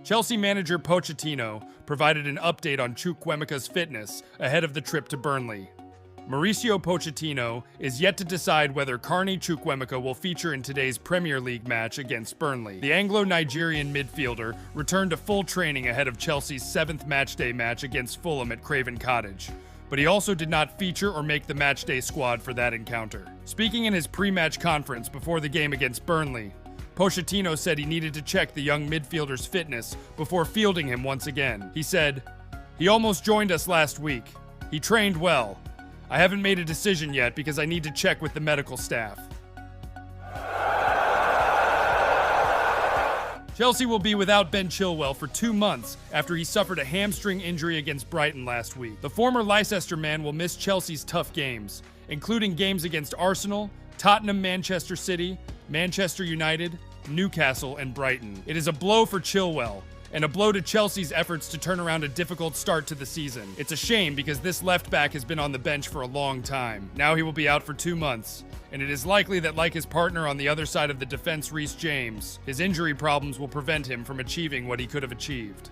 Chelsea manager Pochettino provided an update on Chukwuemeka's fitness ahead of the trip to Burnley. Mauricio Pochettino is yet to decide whether Carney Chukwuemeka will feature in today's Premier League match against Burnley. The Anglo-Nigerian midfielder returned to full training ahead of Chelsea's 7th matchday match against Fulham at Craven Cottage, but he also did not feature or make the matchday squad for that encounter. Speaking in his pre-match conference before the game against Burnley, Pochettino said he needed to check the young midfielder's fitness before fielding him once again. He said, "He almost joined us last week. He trained well. I haven't made a decision yet because I need to check with the medical staff." Chelsea will be without Ben Chilwell for 2 months after he suffered a hamstring injury against Brighton last week. The former Leicester man will miss Chelsea's tough games, including games against Arsenal, Tottenham, Manchester City, Manchester United, Newcastle, and Brighton. It is a blow for Chilwell, and a blow to Chelsea's efforts to turn around a difficult start to the season. It's a shame because this left back has been on the bench for a long time. Now he will be out for 2 months, and it is likely that, like his partner on the other side of the defense, Reece James, his injury problems will prevent him from achieving what he could have achieved.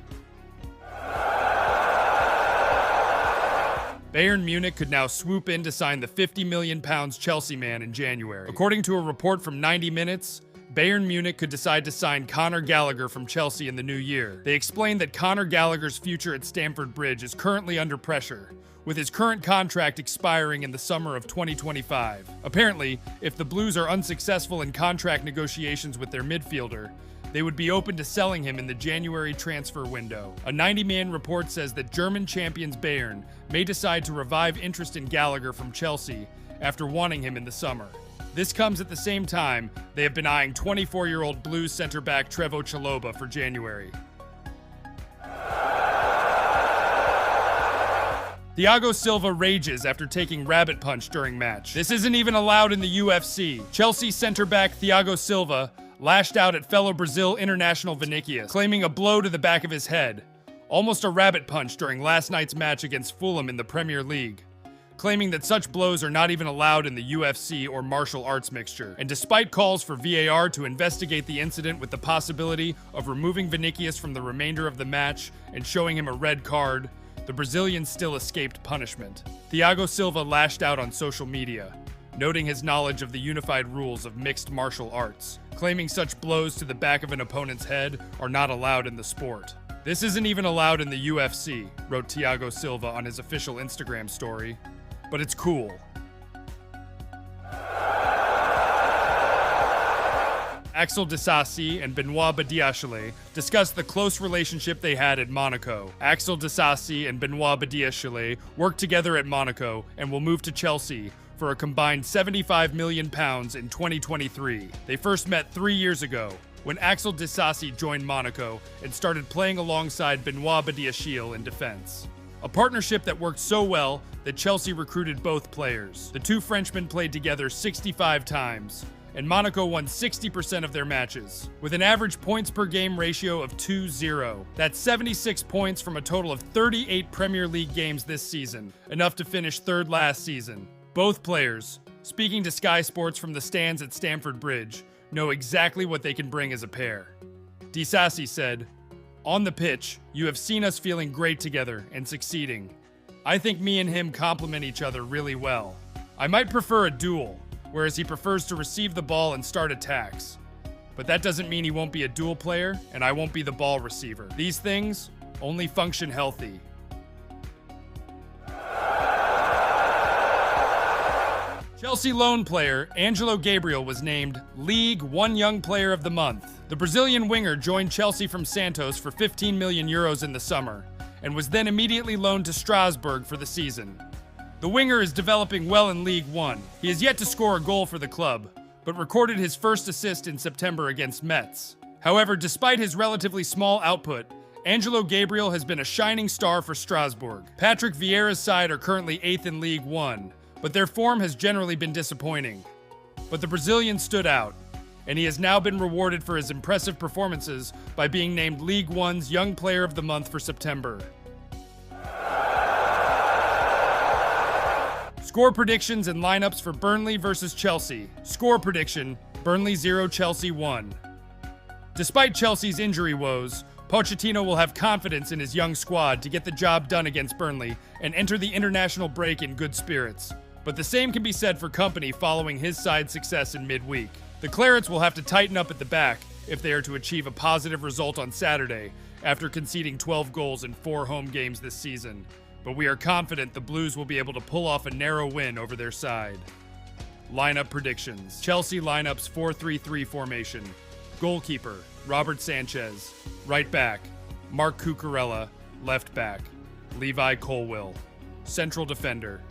Bayern Munich could now swoop in to sign the £50 million Chelsea man in January. According to a report from 90 Minutes, Bayern Munich could decide to sign Conor Gallagher from Chelsea in the new year. They explained that Conor Gallagher's future at Stamford Bridge is currently under pressure, with his current contract expiring in the summer of 2025. Apparently, if the Blues are unsuccessful in contract negotiations with their midfielder, they would be open to selling him in the January transfer window. A 90-man report says that German champions Bayern may decide to revive interest in Gallagher from Chelsea after wanting him in the summer. This comes at the same time they have been eyeing 24-year-old Blues center-back Trevoh Chalobah for January. Thiago Silva rages after taking rabbit punch during match. This isn't even allowed in the UFC. Chelsea center-back Thiago Silva lashed out at fellow Brazil international Vinicius, claiming a blow to the back of his head, almost a rabbit punch during last night's match against Fulham in the Premier League, claiming that such blows are not even allowed in the UFC or martial arts mixture. And despite calls for VAR to investigate the incident with the possibility of removing Vinicius from the remainder of the match and showing him a red card, the Brazilian still escaped punishment. Thiago Silva lashed out on social media, noting his knowledge of the unified rules of mixed martial arts, claiming such blows to the back of an opponent's head are not allowed in the sport. "This isn't even allowed in the UFC," wrote Thiago Silva on his official Instagram story. "But it's cool." Axel Disasi and Benoit Badiashile discussed the close relationship they had at Monaco. Axel Disasi and Benoit Badiashile worked together at Monaco and will move to Chelsea for a combined £75 million in 2023. They first met 3 years ago, when Axel Disasi joined Monaco and started playing alongside Benoit Badiashile in defense. A partnership that worked so well that Chelsea recruited both players. The two Frenchmen played together 65 times, and Monaco won 60% of their matches, with an average points per game ratio of 2-0. That's 76 points from a total of 38 Premier League games this season, enough to finish third last season. Both players, speaking to Sky Sports from the stands at Stamford Bridge, know exactly what they can bring as a pair. Disasi said, "On the pitch, you have seen us feeling great together and succeeding. I think me and him complement each other really well. I might prefer a duel, whereas he prefers to receive the ball and start attacks. But that doesn't mean he won't be a duel player and I won't be the ball receiver. These things only function healthy." Chelsea loan player Angelo Gabriel was named League One Young Player of the Month. The Brazilian winger joined Chelsea from Santos for €15 million in the summer, and was then immediately loaned to Strasbourg for the season. The winger is developing well in League One. He has yet to score a goal for the club, but recorded his first assist in September against Metz. However, despite his relatively small output, Angelo Gabriel has been a shining star for Strasbourg. Patrick Vieira's side are currently 8th in League One, but their form has generally been disappointing. But the Brazilian stood out, and he has now been rewarded for his impressive performances by being named League One's Young Player of the Month for September. Score predictions and lineups for Burnley versus Chelsea. Score prediction: Burnley 0, Chelsea 1. Despite Chelsea's injury woes, Pochettino will have confidence in his young squad to get the job done against Burnley and enter the international break in good spirits. But the same can be said for Kompany following his side's success in midweek. The Clarets will have to tighten up at the back if they are to achieve a positive result on Saturday after conceding 12 goals in 4 home games this season. But we are confident the Blues will be able to pull off a narrow win over their side. Lineup predictions. Chelsea lineups 4-3-3 formation. Goalkeeper, Robert Sanchez. Right back, Marc Cucurella. Left back, Levi Colwill. Central defender,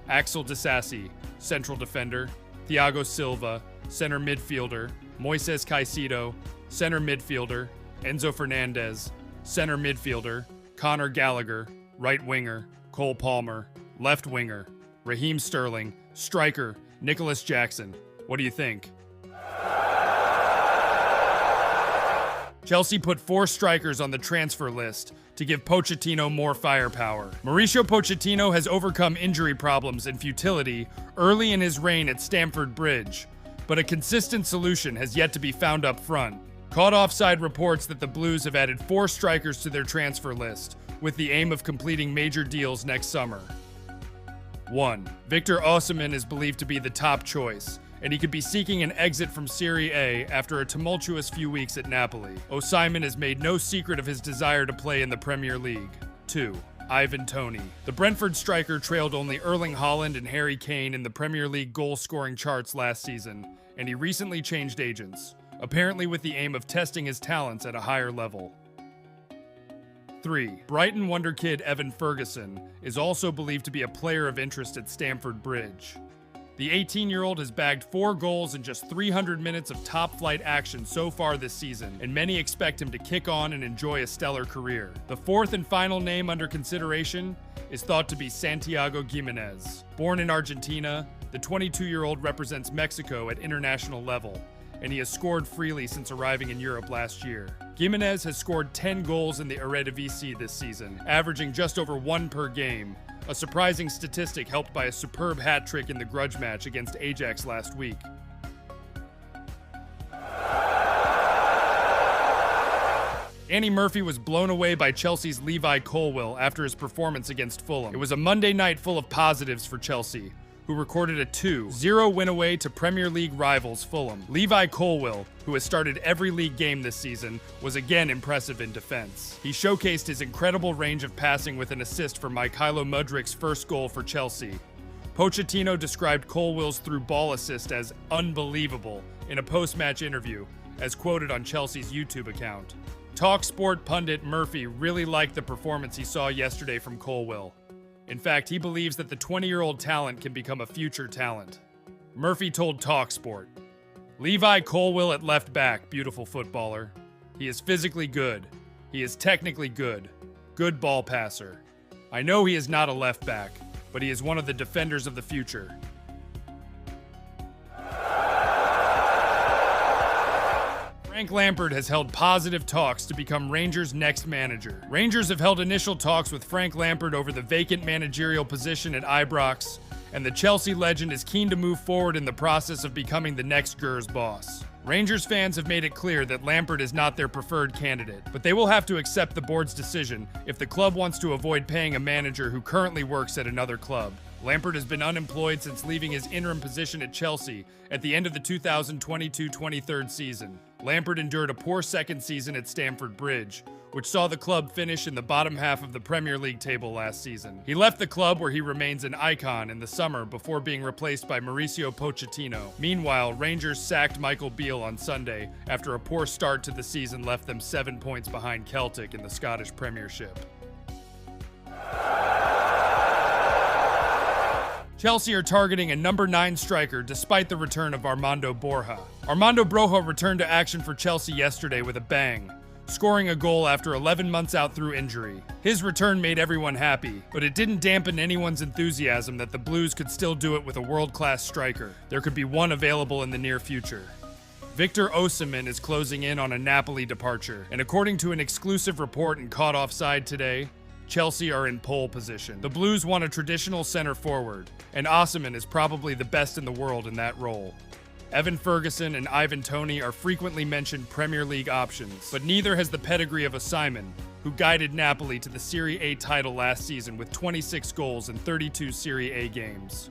Axel Disasi. Central defender, Thiago Silva. Center midfielder, Moises Caicedo. Center midfielder, Enzo Fernandez. Center midfielder, Conor Gallagher. Right winger, Cole Palmer. Left winger, Raheem Sterling. Striker, Nicholas Jackson. What do you think? Chelsea put 4 strikers on the transfer list to give Pochettino more firepower. Mauricio Pochettino has overcome injury problems and futility early in his reign at Stamford Bridge, but a consistent solution has yet to be found up front. Caught Offside reports that the Blues have added 4 strikers to their transfer list, with the aim of completing major deals next summer. 1. Victor Osimhen is believed to be the top choice, and he could be seeking an exit from Serie A after a tumultuous few weeks at Napoli. Osimhen has made no secret of his desire to play in the Premier League. 2. Ivan Toney. The Brentford striker trailed only Erling Haaland and Harry Kane in the Premier League goal-scoring charts last season, and he recently changed agents, apparently with the aim of testing his talents at a higher level. 3. Brighton wonder kid Evan Ferguson is also believed to be a player of interest at Stamford Bridge. The 18-year-old has bagged 4 goals in just 300 minutes of top-flight action so far this season, and many expect him to kick on and enjoy a stellar career. The 4th and final name under consideration is thought to be Santiago Giménez. Born in Argentina, the 22-year-old represents Mexico at international level, and he has scored freely since arriving in Europe last year. Giménez has scored 10 goals in the Eredivisie this season, averaging just over 1 per game, a surprising statistic helped by a superb hat trick in the grudge match against Ajax last week. Annie Murphy was blown away by Chelsea's Levi Colwill after his performance against Fulham. It was a Monday night full of positives for Chelsea, who recorded a 2-0 win away to Premier League rivals Fulham. Levi Colwill, who has started every league game this season, was again impressive in defense. He showcased his incredible range of passing with an assist for Mykhailo Mudrik's first goal for Chelsea. Pochettino described Colwill's through-ball assist as unbelievable in a post-match interview, as quoted on Chelsea's YouTube account. TalkSport pundit Murphy really liked the performance he saw yesterday from Colwill. In fact, he believes that the 20-year-old talent can become a future talent. Murphy told TalkSport, "Levi Colwill at left back, beautiful footballer. He is physically good. He is technically good. Good ball passer. I know he is not a left back, but he is one of the defenders of the future." Frank Lampard has held positive talks to become Rangers' next manager. Rangers have held initial talks with Frank Lampard over the vacant managerial position at Ibrox, and the Chelsea legend is keen to move forward in the process of becoming the next Gers boss. Rangers fans have made it clear that Lampard is not their preferred candidate, but they will have to accept the board's decision if the club wants to avoid paying a manager who currently works at another club. Lampard has been unemployed since leaving his interim position at Chelsea at the end of the 2022-23 season. Lampard endured a poor second season at Stamford Bridge, which saw the club finish in the bottom half of the Premier League table last season. He left the club, where he remains an icon, in the summer before being replaced by Mauricio Pochettino. Meanwhile, Rangers sacked Michael Beale on Sunday after a poor start to the season left them 7 points behind Celtic in the Scottish Premiership. Chelsea are targeting a number 9 striker despite the return of Armando Broja. Armando Broja returned to action for Chelsea yesterday with a bang, scoring a goal after 11 months out through injury. His return made everyone happy, but it didn't dampen anyone's enthusiasm that the Blues could still do it with a world-class striker. There could be one available in the near future. Victor Osimhen is closing in on a Napoli departure, and according to an exclusive report in Caught Offside today, Chelsea are in pole position. The Blues want a traditional center forward, and Osimhen is probably the best in the world in that role. Evan Ferguson and Ivan Toney are frequently mentioned Premier League options, but neither has the pedigree of Simon, who guided Napoli to the Serie A title last season with 26 goals in 32 Serie A games.